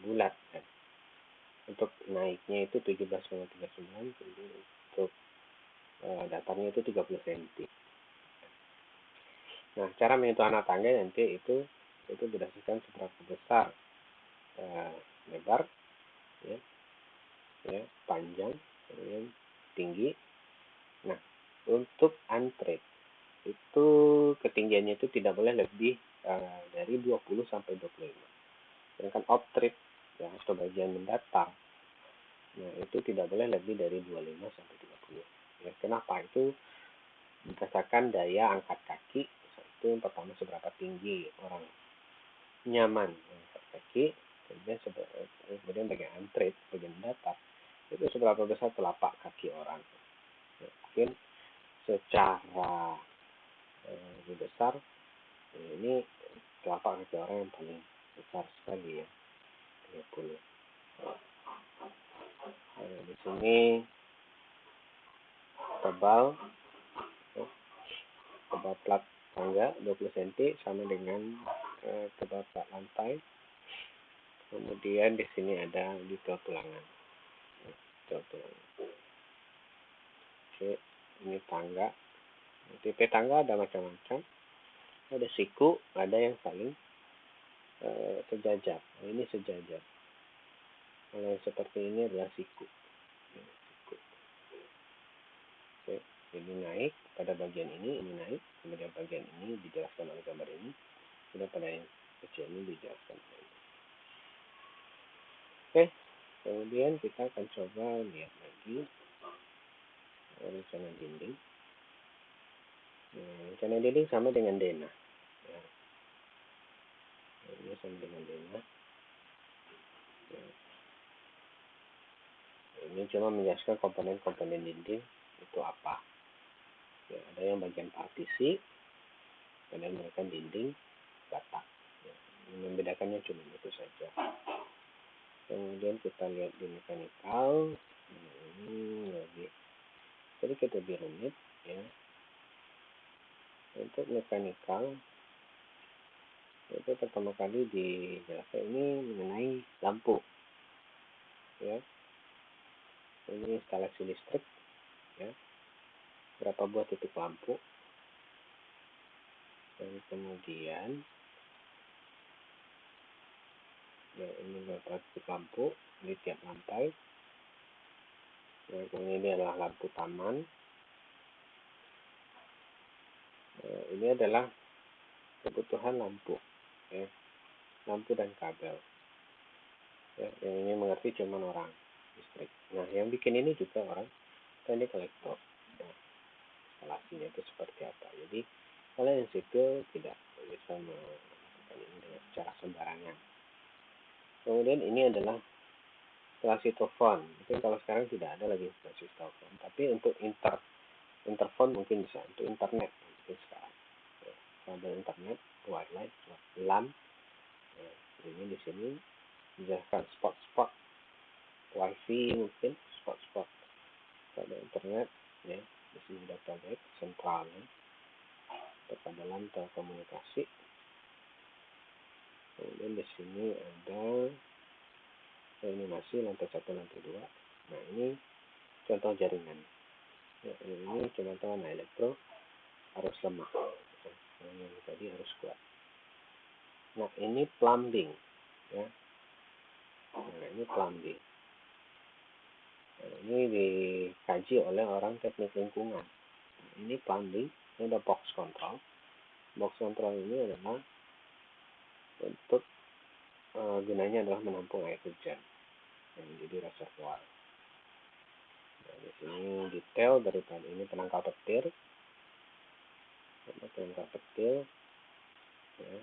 bulat kan. Untuk naiknya itu 17,39, untuk datarnya itu 30 cm. Nah, cara menghitung anak tangga nanti itu berdasarkan seberapa besar lebar, ya, panjang, kemudian tinggi. Nah, untuk untread itu ketinggiannya itu tidak boleh lebih dari 20 sampai 25. Sedangkan off-tread ya, atau bagian mendatar, nah itu tidak boleh lebih dari 25 sampai 30. Ya, kenapa? Itu berdasarkan daya angkat kaki. Itu yang pertama, seberapa tinggi orang nyaman angkat kaki, kemudian bagian untread, bagian mendatar, itu seberapa besar telapak kaki orang. Ya, mungkin secara lebih besar, ini telapak kaki orang yang paling besar sekali ya, 30. Nah, di sini tebal plat tangga 20 cm sama dengan tebal plat lantai. Kemudian di sini ada detail tulangan. Oke, ini tangga. Tipe tangga ada macam-macam. Ada siku, ada yang saling sejajar. Nah, ini sejajar. Kalau yang seperti ini adalah siku. Oke, ini naik pada bagian ini naik, kemudian bagian ini dijelaskan oleh gambar ini, kemudian pada yang kecil ini dijelaskan oleh ini. Oke, kemudian kita akan coba lihat lagi rencana dinding. Rencana dinding sama dengan denah. Ya. Ini sama dengan denah. Ya. Ini cuma menjelaskan komponen-komponen dinding itu apa. Ya, ada yang bagian partisi, ada yang merupakan dinding bata. Ya, membedakannya cuma itu saja. Kemudian kita lihat di mekanikal, ini lebih sedikit lebih rumit ya. Untuk mekanikal itu pertama kali dijelaskan ini mengenai lampu ya. Ini instalasi listrik ya, berapa buah titik lampu, dan kemudian ya, ini berapa titik lampu di tiap lantai. Nah, ini adalah lampu taman. Ini adalah kebutuhan lampu ya, lampu dan kabel ya, yang ini mengerti cuma orang listrik. Nah, yang bikin ini juga orang teknik elektro ya, instalasinya itu seperti apa. Jadi kalian yang sipil tidak bisa melakukan ini dengan secara sembarangan. Kemudian ini adalah instalasi telepon. Mungkin kalau sekarang tidak ada lagi instalasi telepon, tapi untuk interphone mungkin bisa. Untuk internet mungkin sekarang ya, kabel internet, wireless, LAN. Ya, ini di sini menjelaskan spot-spot wifi, mungkin spot-spot kabel internet ya. Di sini ada tablet sentralnya, dalam telekomunikasi. Kemudian di sini ada animasi lantai 1, lantai 2. Nah, ini contoh jaringan ya, ini contoh elektro arus lemah ya. Yang tadi arus kuat. Nah, ini plumbing ya. Nah, ini plumbing. Nah, ini dikaji oleh orang teknik lingkungan. Nah, ini plumbing. Ini ada box control. Box control ini adalah untuk gunanya adalah menampung air hujan yang menjadi reservoir. Nah, di sini detail daripada ini penangkal petir. Penangkal petir ya.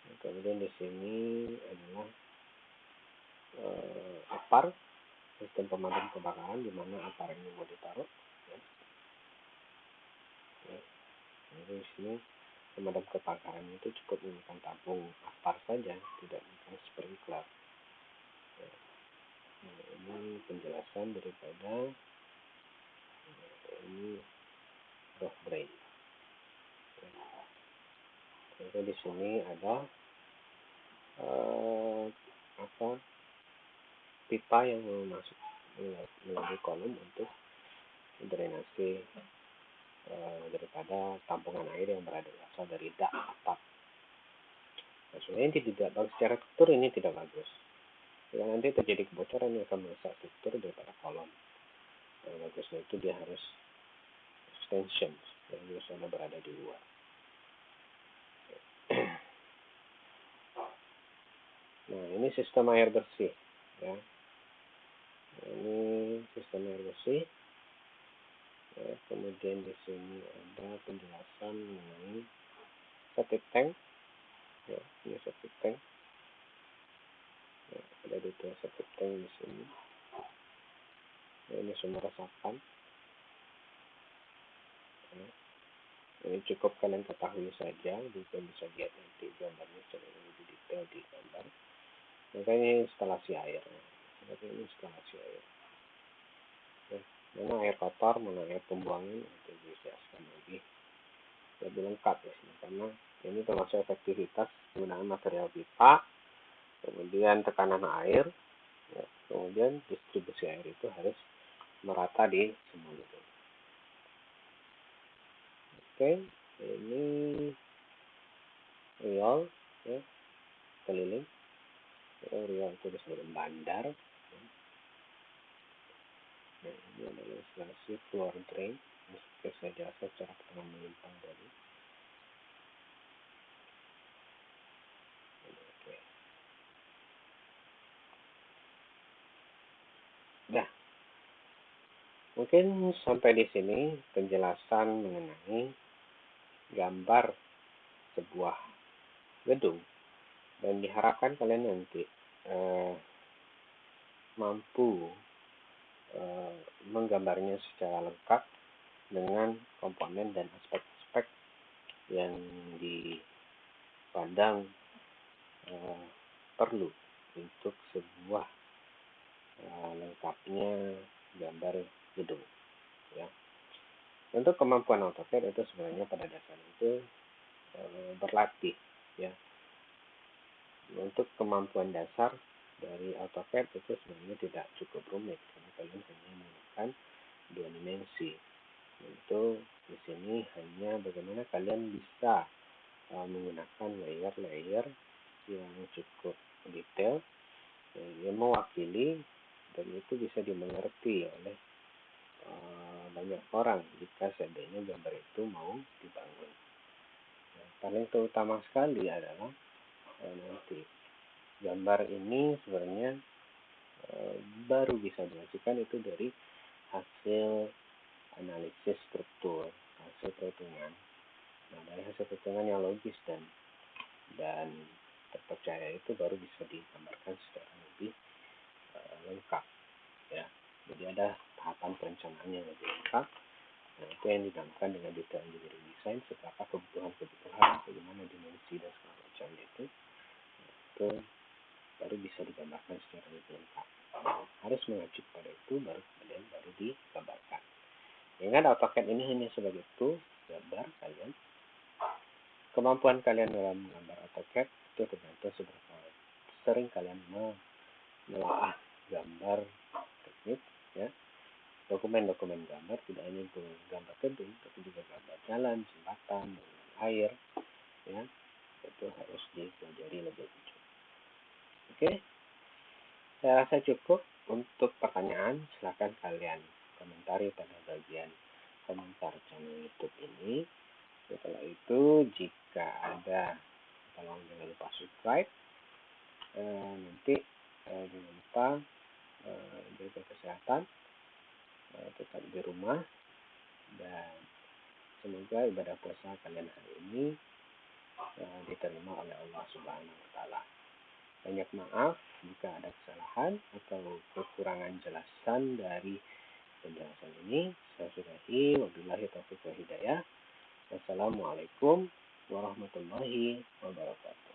Nah, kemudian di sini adalah apar, sistem pemadam kebakaran, di mana apar ini mau ditaruh ya. Ya. Jadi di sini pemadam kebakaran itu cukup menggunakan tabung apar saja, tidak menggunakan sprinkler. Ini penjelasan daripada ini rough brain. Jadi di sini ada pipa yang masuk melalui kolom untuk drainase daripada tampungan air yang berasal dari dak atap. Nah, sebenarnya tidak bagus secara struktur, ini tidak bagus. Jika nanti terjadi kebocoran yang akan merusak struktur daripada kolom. Nah, bagusnya itu dia harus extension yang biasanya berada di luar. Nah, ini sistem air bersih, ya. Nah, ini sistem air bersih. Ya, kemudian di sini ada penjelasan mengenai septic tank. Ya, ini septic tank. Ya, ada detail septic tank di sini. Ya, ini sumber resapan. Ya, ini cukup kalian ketahui saja, juga bisa lihat nanti gambarnya secara lebih detail di gambar. Maka ini instalasi air. Ini instalasi air. Ya, mana air kotor, mana air pembuangan, itu dijelaskan lebih lengkap ya sini, karena ini termasuk efektivitas penggunaan material pipa, kemudian tekanan air, ya, kemudian distribusi air itu harus merata di semua gedung. Oke, ini riol, ya, keliling. Riol itu disebut bandar. Nah, ini adalah instalasi floor drain. Seperti saya jelaskan secara pertemuan menyimpang tadi. Oke. Nah, mungkin sampai di sini penjelasan mengenai gambar sebuah gedung, dan diharapkan kalian nanti mampu menggambarnya secara lengkap dengan komponen dan aspek-aspek yang dipandang perlu untuk sebuah lengkapnya gambar gedung, ya. Untuk kemampuan AutoCAD itu sebenarnya pada dasarnya itu berlatih, ya. Untuk kemampuan dasar dari AutoCAD itu sebenarnya tidak cukup rumit, karena kalian hanya menggunakan dua dimensi. Untuk di sini hanya bagaimana kalian bisa menggunakan layer-layer yang cukup detail, yang mewakili, dan itu bisa dimengerti oleh banyak orang jika seandainya gambar itu mau dibangun. Nah, paling terutama sekali adalah nanti gambar ini sebenarnya baru bisa dihasilkan itu dari hasil analisis struktur, hasil perhitungan. Nah, dari hasil perhitungan yang logis dan terpercaya itu baru bisa digambarkan secara lebih lengkap, ya. Jadi ada tahapan perencanaan yang lebih lengkap. Nah, itu yang dinamakan dengan detail engineering design, seberapa kebutuhan, bagaimana dimensi dan segala macam itu baru bisa digambarkan secara lebih lengkap. Nah, harus mengacu pada itu baru kemudian baru digambarkan. Ingat, AutoCAD ini hanya sebagai tool gambar kalian. Kemampuan kalian dalam menggambar AutoCAD itu tergantung seberapa sering kalian menelaah gambar teknik, ya. Dokumen-dokumen gambar tidak hanya untuk gambar gedung, tapi juga gambar jalan, jembatan, air, ya. Itu harus dipelajari lebih lanjut. Oke, saya rasa cukup untuk pertanyaan. Silakan kalian komentari pada bagian komentar channel YouTube ini. Setelah itu, jika ada, tolong jangan lupa subscribe. Nanti jangan lupa jaga kesehatan, tetap di rumah, dan semoga ibadah puasa kalian hari ini diterima oleh Allah Subhanahu wa Ta'ala. Banyak maaf jika ada kesalahan atau kekurangan jelasan dari penjelasan ini. Saya sudahi, wabillahi taufiq wal hidayah. Wassalamualaikum warahmatullahi wabarakatuh.